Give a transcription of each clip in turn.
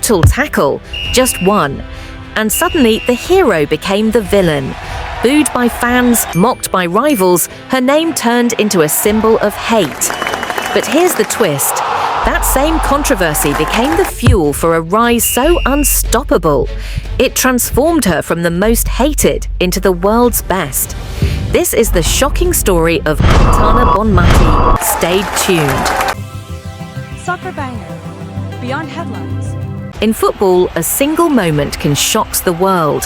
brutal tackle, just one, and suddenly the hero became the villain. Booed by fans, mocked by rivals, her name turned into a symbol of hate. But here's the twist. That same controversy became the fuel for a rise so unstoppable. It transformed her from the most hated into the world's best. This is the shocking story of Aitana Bonmatí. Stay tuned. Soccer banger. Beyond headlines. In football, a single moment can shock the world.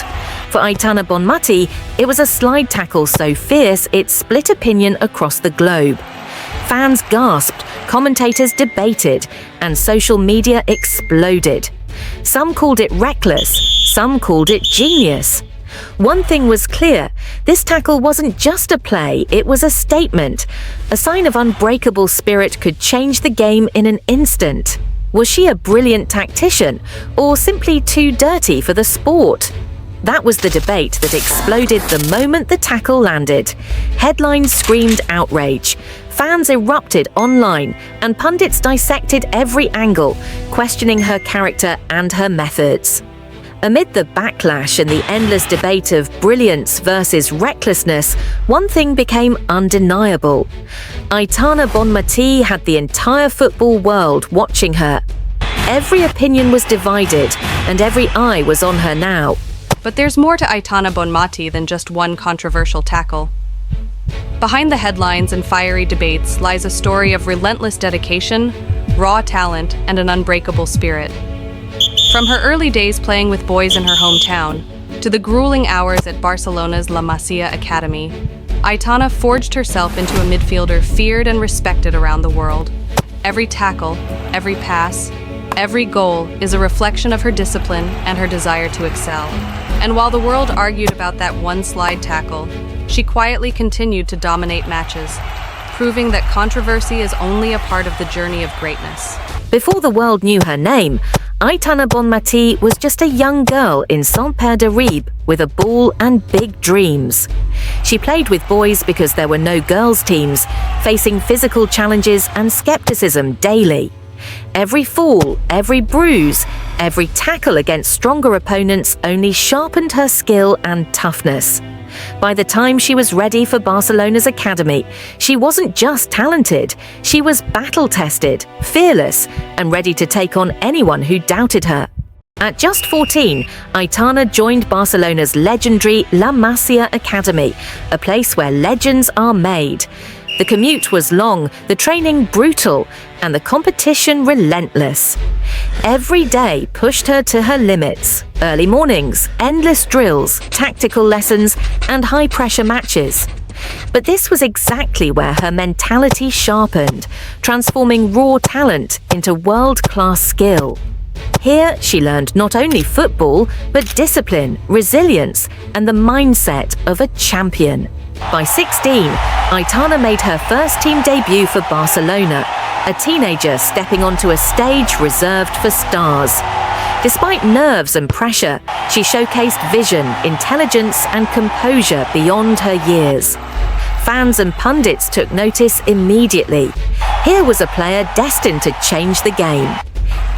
For Aitana Bonmatí, it was a slide tackle so fierce it split opinion across the globe. Fans gasped, commentators debated, and social media exploded. Some called it reckless, some called it genius. One thing was clear, this tackle wasn't just a play, it was a statement. A sign of unbreakable spirit could change the game in an instant. Was she a brilliant tactician, or simply too dirty for the sport? That was the debate that exploded the moment the tackle landed. Headlines screamed outrage. Fans erupted online, and pundits dissected every angle, questioning her character and her methods. Amid the backlash and the endless debate of brilliance versus recklessness, one thing became undeniable. Aitana Bonmatí had the entire football world watching her. Every opinion was divided, and every eye was on her now. But there's more to Aitana Bonmatí than just one controversial tackle. Behind the headlines and fiery debates lies a story of relentless dedication, raw talent, and an unbreakable spirit. From her early days playing with boys in her hometown, to the grueling hours at Barcelona's La Masia Academy, Aitana forged herself into a midfielder feared and respected around the world. Every tackle, every pass, every goal is a reflection of her discipline and her desire to excel. And while the world argued about that one slide tackle, she quietly continued to dominate matches, proving that controversy is only a part of the journey of greatness. Before the world knew her name, Aitana Bonmatí was just a young girl in Saint-Père-de-Ribe with a ball and big dreams. She played with boys because there were no girls' teams, facing physical challenges and skepticism daily. Every fall, every bruise, every tackle against stronger opponents only sharpened her skill and toughness. By the time she was ready for Barcelona's academy, she wasn't just talented, she was battle-tested, fearless, and ready to take on anyone who doubted her. At just 14, Aitana joined Barcelona's legendary La Masia Academy, a place where legends are made. The commute was long, the training brutal, and the competition relentless. Every day pushed her to her limits. Early mornings, endless drills, tactical lessons, and high-pressure matches. But this was exactly where her mentality sharpened, transforming raw talent into world-class skill. Here, she learned not only football, but discipline, resilience, and the mindset of a champion. By 16, Aitana made her first team debut for Barcelona, a teenager stepping onto a stage reserved for stars. Despite nerves and pressure, she showcased vision, intelligence, and composure beyond her years. Fans and pundits took notice immediately. Here was a player destined to change the game.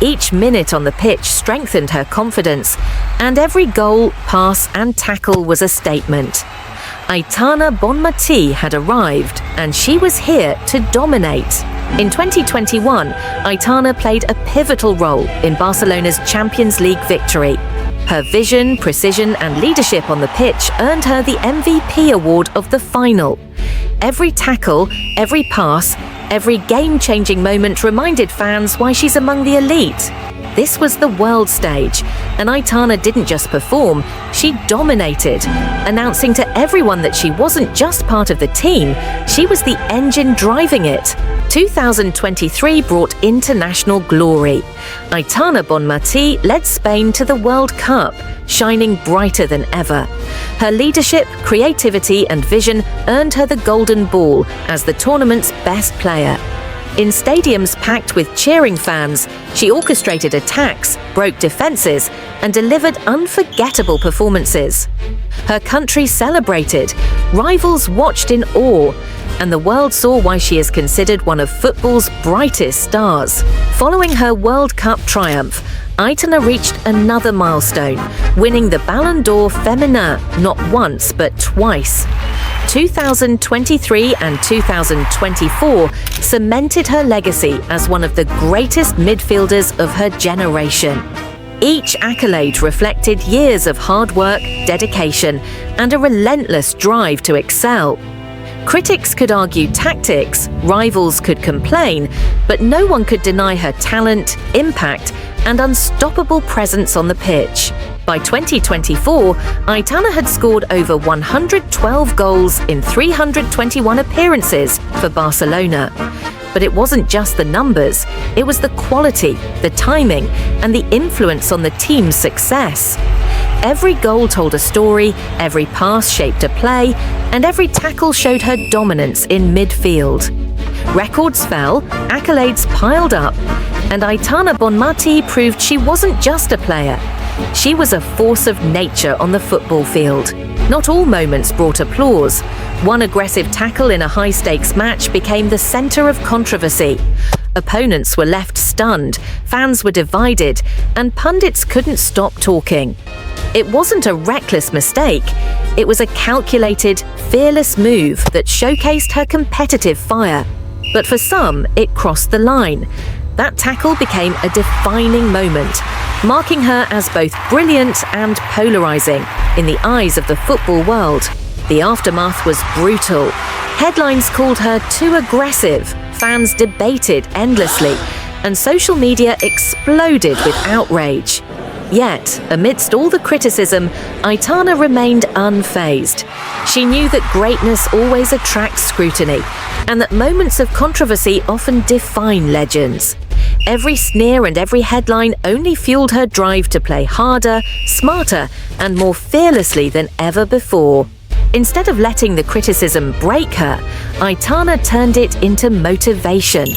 Each minute on the pitch strengthened her confidence, and every goal, pass, and tackle was a statement. Aitana Bonmatí had arrived, and she was here to dominate. In 2021, Aitana played a pivotal role in Barcelona's Champions League victory. Her vision, precision, and leadership on the pitch earned her the MVP award of the final. Every tackle, every pass, every game-changing moment reminded fans why she's among the elite. This was the world stage, and Aitana didn't just perform, she dominated, announcing to everyone that she wasn't just part of the team, she was the engine driving it. 2023 brought international glory. Aitana Bonmatí led Spain to the World Cup, shining brighter than ever. Her leadership, creativity, and vision earned her the Golden Ball as the tournament's best player. In stadiums packed with cheering fans, she orchestrated attacks, broke defenses, and delivered unforgettable performances. Her country celebrated, rivals watched in awe, and the world saw why she is considered one of football's brightest stars. Following her World Cup triumph, Aitana reached another milestone, winning the Ballon d'Or Féminin not once but twice. 2023 and 2024 cemented her legacy as one of the greatest midfielders of her generation. Each accolade reflected years of hard work, dedication, and a relentless drive to excel. Critics could argue tactics, rivals could complain, but no one could deny her talent, impact, and unstoppable presence on the pitch. By 2024, Aitana had scored over 112 goals in 321 appearances for Barcelona. But it wasn't just the numbers, it was the quality, the timing, and the influence on the team's success. Every goal told a story, every pass shaped a play, and every tackle showed her dominance in midfield. Records fell, accolades piled up, and Aitana Bonmatí proved she wasn't just a player. She was a force of nature on the football field. Not all moments brought applause. One aggressive tackle in a high-stakes match became the center of controversy. Opponents were left stunned, fans were divided, and pundits couldn't stop talking. It wasn't a reckless mistake. It was a calculated, fearless move that showcased her competitive fire. But for some, it crossed the line. That tackle became a defining moment, marking her as both brilliant and polarizing in the eyes of the football world. The aftermath was brutal. Headlines called her too aggressive, fans debated endlessly, and social media exploded with outrage. Yet, amidst all the criticism, Aitana remained unfazed. She knew that greatness always attracts scrutiny, and that moments of controversy often define legends. Every sneer and every headline only fueled her drive to play harder, smarter, and more fearlessly than ever before. Instead of letting the criticism break her, Aitana turned it into motivation.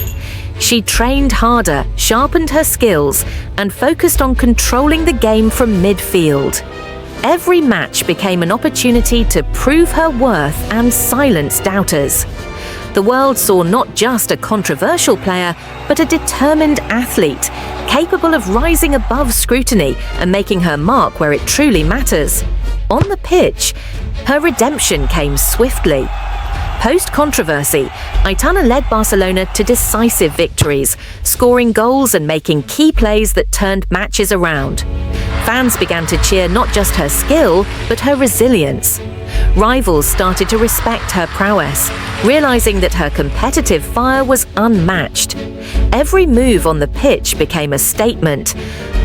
She trained harder, sharpened her skills, and focused on controlling the game from midfield. Every match became an opportunity to prove her worth and silence doubters. The world saw not just a controversial player, but a determined athlete, capable of rising above scrutiny and making her mark where it truly matters. On the pitch, her redemption came swiftly. Post-controversy, Aitana led Barcelona to decisive victories, scoring goals and making key plays that turned matches around. Fans began to cheer not just her skill, but her resilience. Rivals started to respect her prowess, realizing that her competitive fire was unmatched. Every move on the pitch became a statement.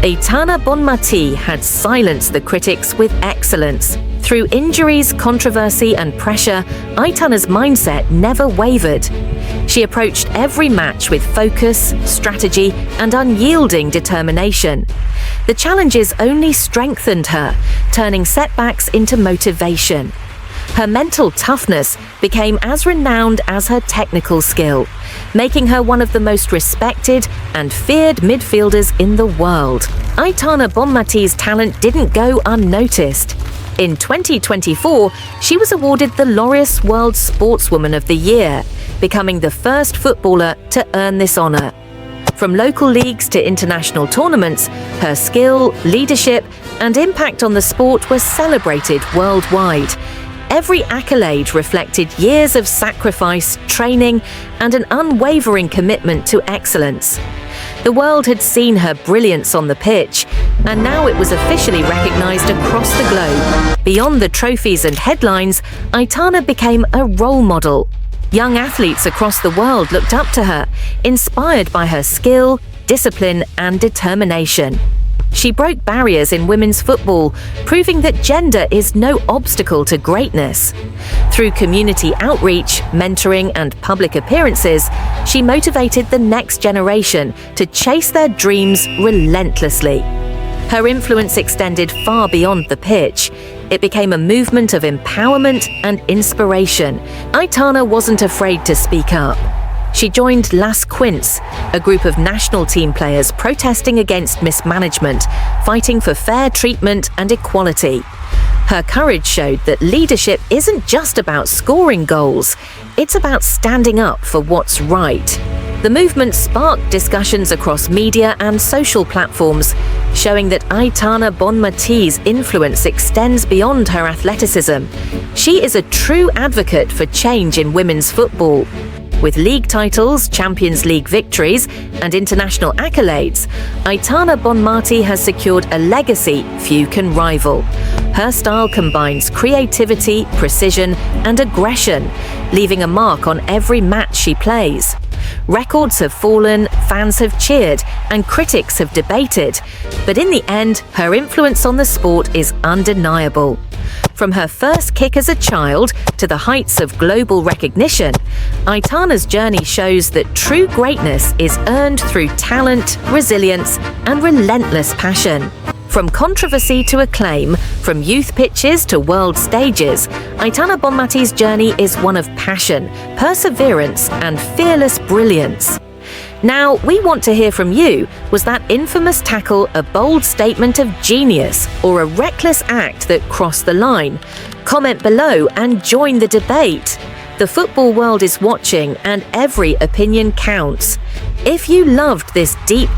Aitana Bonmatí had silenced the critics with excellence. Through injuries, controversy, and pressure, Aitana's mindset never wavered. She approached every match with focus, strategy, and unyielding determination. The challenges only strengthened her, turning setbacks into motivation. Her mental toughness became as renowned as her technical skill, making her one of the most respected and feared midfielders in the world. Aitana Bonmatí's talent didn't go unnoticed. In 2024, she was awarded the Laureus World Sportswoman of the Year, becoming the first footballer to earn this honor. From local leagues to international tournaments, her skill, leadership, and impact on the sport were celebrated worldwide. Every accolade reflected years of sacrifice, training, and an unwavering commitment to excellence. The world had seen her brilliance on the pitch, and now it was officially recognized across the globe. Beyond the trophies and headlines, Aitana became a role model. Young athletes across the world looked up to her, inspired by her skill, discipline, and determination. She broke barriers in women's football, proving that gender is no obstacle to greatness. Through community outreach, mentoring, and public appearances, she motivated the next generation to chase their dreams relentlessly. Her influence extended far beyond the pitch. It became a movement of empowerment and inspiration. Aitana wasn't afraid to speak up. She joined Las Quints, a group of national team players protesting against mismanagement, fighting for fair treatment and equality. Her courage showed that leadership isn't just about scoring goals, it's about standing up for what's right. The movement sparked discussions across media and social platforms, showing that Aitana Bonmati's influence extends beyond her athleticism. She is a true advocate for change in women's football. With league titles, Champions League victories, and international accolades, Aitana Bonmatí has secured a legacy few can rival. Her style combines creativity, precision, and aggression, leaving a mark on every match she plays. Records have fallen, fans have cheered, and critics have debated. But in the end, her influence on the sport is undeniable. From her first kick as a child to the heights of global recognition, Aitana's journey shows that true greatness is earned through talent, resilience, and relentless passion. From controversy to acclaim, from youth pitches to world stages, Aitana Bonmati's journey is one of passion, perseverance, and fearless brilliance. Now, we want to hear from you. Was that infamous tackle a bold statement of genius or a reckless act that crossed the line? Comment below and join the debate. The football world is watching and every opinion counts. If you loved this deep